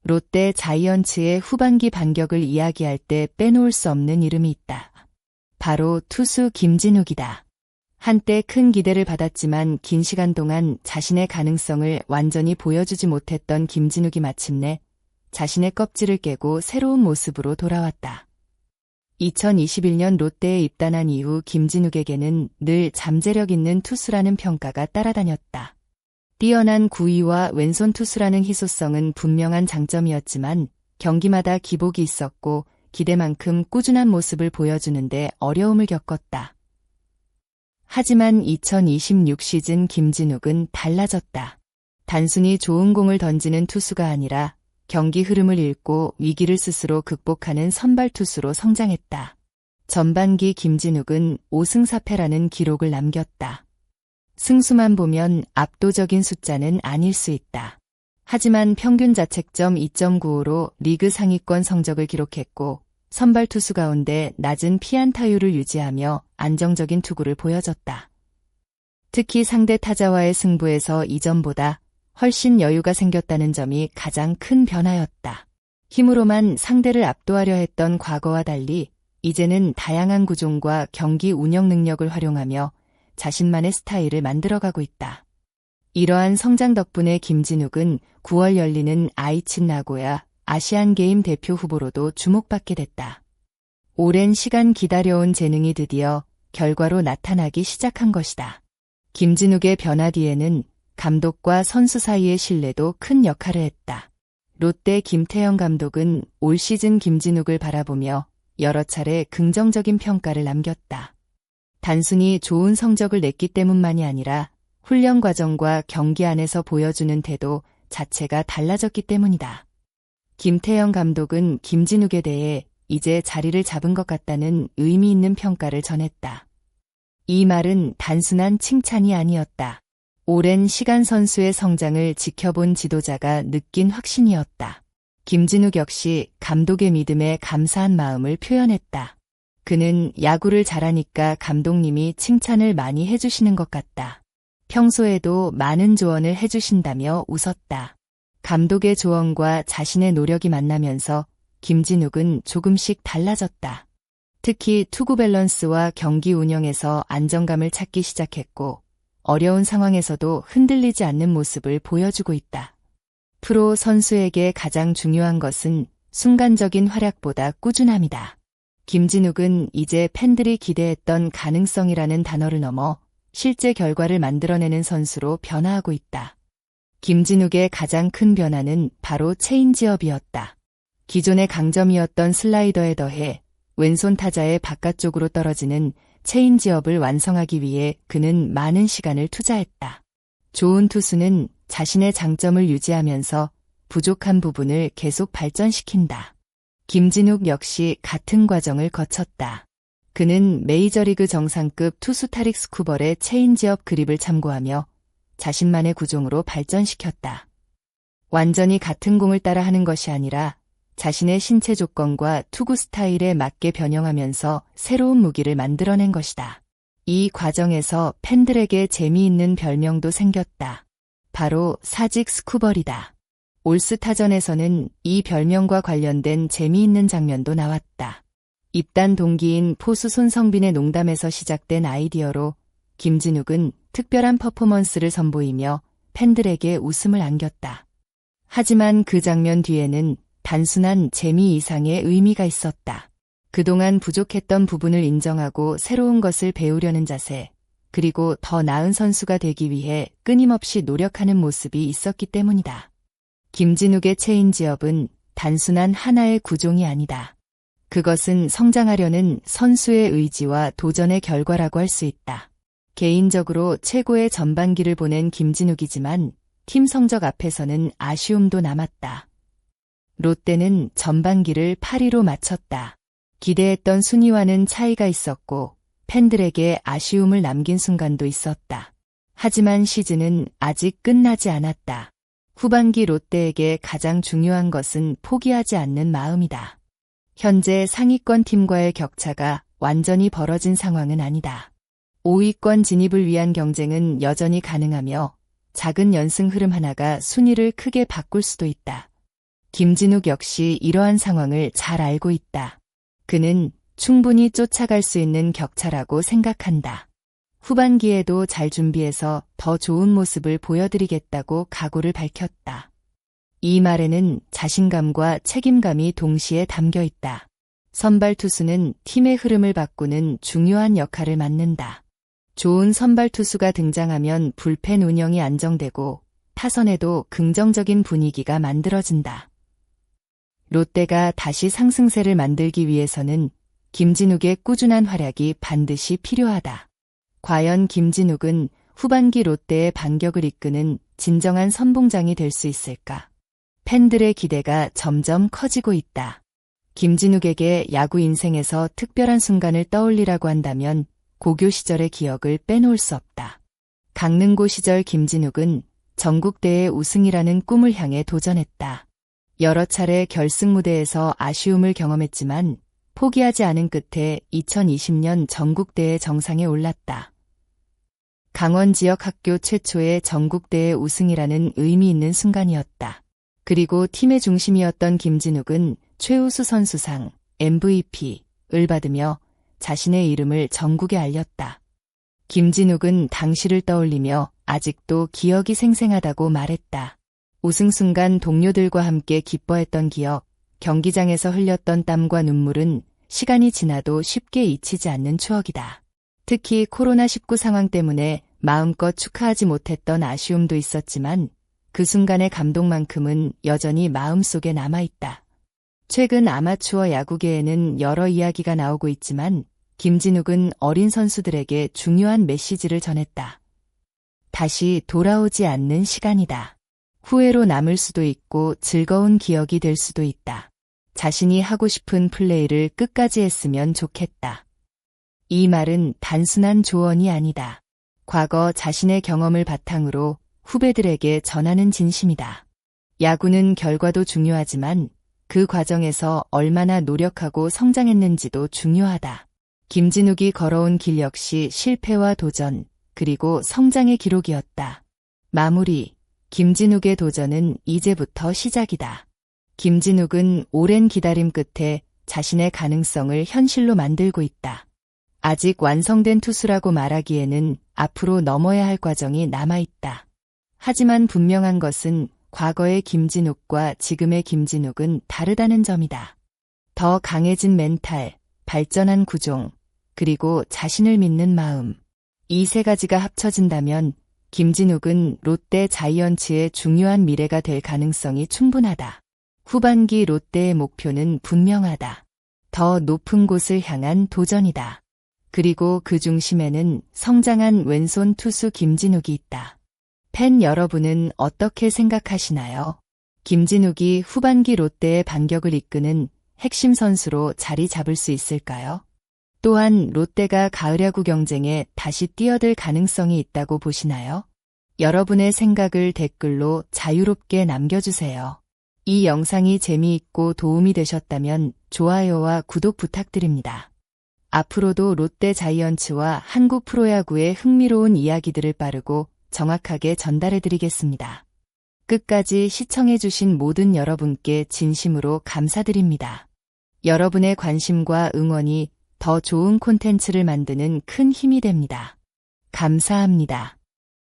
롯데 자이언츠의 후반기 반격을 이야기할 때 빼놓을 수 없는 이름이 있다. 바로 투수 김진욱이다. 한때 큰 기대를 받았지만 긴 시간 동안 자신의 가능성을 완전히 보여주지 못했던 김진욱이 마침내 자신의 껍질을 깨고 새로운 모습으로 돌아왔다. 2021년 롯데에 입단한 이후 김진욱에게는 늘 잠재력 있는 투수라는 평가가 따라다녔다. 뛰어난 구위와 왼손 투수라는 희소성은 분명한 장점이었지만 경기마다 기복이 있었고 기대만큼 꾸준한 모습을 보여주는데 어려움을 겪었다. 하지만 2026 시즌 김진욱은 달라졌다. 단순히 좋은 공을 던지는 투수가 아니라 경기 흐름을 읽고 위기를 스스로 극복하는 선발 투수로 성장했다. 전반기 김진욱은 5승 4패라는 기록을 남겼다. 승수만 보면 압도적인 숫자는 아닐 수 있다. 하지만 평균 자책점 2.95로 리그 상위권 성적을 기록했고 선발 투수 가운데 낮은 피안타율을 유지하며 안정적인 투구를 보여줬다. 특히 상대 타자와의 승부에서 이전보다 훨씬 여유가 생겼다는 점이 가장 큰 변화였다. 힘으로만 상대를 압도하려 했던 과거와 달리 이제는 다양한 구종과 경기 운영 능력을 활용하며 자신만의 스타일을 만들어가고 있다. 이러한 성장 덕분에 김진욱은 9월 열리는 아이치 나고야 아시안게임 대표 후보로도 주목받게 됐다. 오랜 시간 기다려온 재능이 드디어 결과로 나타나기 시작한 것이다. 김진욱의 변화 뒤에는 감독과 선수 사이의 신뢰도 큰 역할을 했다. 롯데 김태형 감독은 올 시즌 김진욱을 바라보며 여러 차례 긍정적인 평가를 남겼다. 단순히 좋은 성적을 냈기 때문만이 아니라 훈련 과정과 경기 안에서 보여주는 태도 자체가 달라졌기 때문이다. 김태형 감독은 김진욱에 대해 이제 자리를 잡은 것 같다는 의미 있는 평가를 전했다. 이 말은 단순한 칭찬이 아니었다. 오랜 시간 선수의 성장을 지켜본 지도자가 느낀 확신이었다. 김진욱 역시 감독의 믿음에 감사한 마음을 표현했다. 그는 야구를 잘하니까 감독님이 칭찬을 많이 해주시는 것 같다. 평소에도 많은 조언을 해주신다며 웃었다. 감독의 조언과 자신의 노력이 만나면서 김진욱은 조금씩 달라졌다. 특히 투구 밸런스와 경기 운영에서 안정감을 찾기 시작했고 어려운 상황에서도 흔들리지 않는 모습을 보여주고 있다. 프로 선수에게 가장 중요한 것은 순간적인 활약보다 꾸준함이다. 김진욱은 이제 팬들이 기대했던 가능성이라는 단어를 넘어 실제 결과를 만들어내는 선수로 변화하고 있다. 김진욱의 가장 큰 변화는 바로 체인지업이었다. 기존의 강점이었던 슬라이더에 더해 왼손 타자의 바깥쪽으로 떨어지는 체인지업을 완성하기 위해 그는 많은 시간을 투자했다. 좋은 투수는 자신의 장점을 유지하면서 부족한 부분을 계속 발전시킨다. 김진욱 역시 같은 과정을 거쳤다. 그는 메이저리그 정상급 투수 타릭 스쿠벌의 체인지업 그립을 참고하며 자신만의 구종으로 발전시켰다. 완전히 같은 공을 따라 하는 것이 아니라 자신의 신체 조건과 투구 스타일에 맞게 변형하면서 새로운 무기를 만들어낸 것이다. 이 과정에서 팬들에게 재미있는 별명도 생겼다. 바로 사직 스쿠벌이다. 올스타전에서는 이 별명과 관련된 재미있는 장면도 나왔다. 입단 동기인 포수 손성빈의 농담에서 시작된 아이디어로 김진욱은 특별한 퍼포먼스를 선보이며 팬들에게 웃음을 안겼다. 하지만 그 장면 뒤에는 단순한 재미 이상의 의미가 있었다. 그동안 부족했던 부분을 인정하고 새로운 것을 배우려는 자세, 그리고 더 나은 선수가 되기 위해 끊임없이 노력하는 모습이 있었기 때문이다. 김진욱의 체인지업은 단순한 하나의 구종이 아니다. 그것은 성장하려는 선수의 의지와 도전의 결과라고 할 수 있다. 개인적으로 최고의 전반기를 보낸 김진욱이지만 팀 성적 앞에서는 아쉬움도 남았다. 롯데는 전반기를 8위로 마쳤다. 기대했던 순위와는 차이가 있었고 팬들에게 아쉬움을 남긴 순간도 있었다. 하지만 시즌은 아직 끝나지 않았다. 후반기 롯데에게 가장 중요한 것은 포기하지 않는 마음이다. 현재 상위권 팀과의 격차가 완전히 벌어진 상황은 아니다. 5위권 진입을 위한 경쟁은 여전히 가능하며 작은 연승 흐름 하나가 순위를 크게 바꿀 수도 있다. 김진욱 역시 이러한 상황을 잘 알고 있다. 그는 충분히 쫓아갈 수 있는 격차라고 생각한다. 후반기에도 잘 준비해서 더 좋은 모습을 보여드리겠다고 각오를 밝혔다. 이 말에는 자신감과 책임감이 동시에 담겨 있다. 선발 투수는 팀의 흐름을 바꾸는 중요한 역할을 맡는다. 좋은 선발 투수가 등장하면 불펜 운영이 안정되고 타선에도 긍정적인 분위기가 만들어진다. 롯데가 다시 상승세를 만들기 위해서는 김진욱의 꾸준한 활약이 반드시 필요하다. 과연 김진욱은 후반기 롯데의 반격을 이끄는 진정한 선봉장이 될 수 있을까? 팬들의 기대가 점점 커지고 있다. 김진욱에게 야구 인생에서 특별한 순간을 떠올리라고 한다면 고교 시절의 기억을 빼놓을 수 없다. 강릉고 시절 김진욱은 전국대회 우승이라는 꿈을 향해 도전했다. 여러 차례 결승 무대에서 아쉬움을 경험했지만 포기하지 않은 끝에 2020년 전국대회 정상에 올랐다. 강원 지역 학교 최초의 전국대회 우승이라는 의미 있는 순간이었다. 그리고 팀의 중심이었던 김진욱은 최우수 선수상, MVP를 받으며 자신의 이름을 전국에 알렸다. 김진욱은 당시를 떠올리며 아직도 기억이 생생하다고 말했다. 우승 순간 동료들과 함께 기뻐했던 기억, 경기장에서 흘렸던 땀과 눈물은 시간이 지나도 쉽게 잊히지 않는 추억이다. 특히 코로나19 상황 때문에 마음껏 축하하지 못했던 아쉬움도 있었지만 그 순간의 감동만큼은 여전히 마음속에 남아있다. 최근 아마추어 야구계에는 여러 이야기가 나오고 있지만 김진욱은 어린 선수들에게 중요한 메시지를 전했다. 다시 돌아오지 않는 시간이다. 후회로 남을 수도 있고 즐거운 기억이 될 수도 있다. 자신이 하고 싶은 플레이를 끝까지 했으면 좋겠다. 이 말은 단순한 조언이 아니다. 과거 자신의 경험을 바탕으로 후배들에게 전하는 진심이다. 야구는 결과도 중요하지만 그 과정에서 얼마나 노력하고 성장했는지도 중요하다. 김진욱이 걸어온 길 역시 실패와 도전, 그리고 성장의 기록이었다. 마무리. 김진욱의 도전은 이제부터 시작이다. 김진욱은 오랜 기다림 끝에 자신의 가능성을 현실로 만들고 있다. 아직 완성된 투수라고 말하기에는 앞으로 넘어야 할 과정이 남아있다. 하지만 분명한 것은 과거의 김진욱과 지금의 김진욱은 다르다는 점이다. 더 강해진 멘탈, 발전한 구종, 그리고 자신을 믿는 마음. 이 세 가지가 합쳐진다면 김진욱은 롯데 자이언츠의 중요한 미래가 될 가능성이 충분하다. 후반기 롯데의 목표는 분명하다. 더 높은 곳을 향한 도전이다. 그리고 그 중심에는 성장한 왼손 투수 김진욱이 있다. 팬 여러분은 어떻게 생각하시나요? 김진욱이 후반기 롯데의 반격을 이끄는 핵심 선수로 자리 잡을 수 있을까요? 또한 롯데가 가을 야구 경쟁에 다시 뛰어들 가능성이 있다고 보시나요? 여러분의 생각을 댓글로 자유롭게 남겨주세요. 이 영상이 재미있고 도움이 되셨다면 좋아요와 구독 부탁드립니다. 앞으로도 롯데 자이언츠와 한국 프로야구의 흥미로운 이야기들을 빠르고 정확하게 전달해드리겠습니다. 끝까지 시청해주신 모든 여러분께 진심으로 감사드립니다. 여러분의 관심과 응원이 더 좋은 콘텐츠를 만드는 큰 힘이 됩니다. 감사합니다.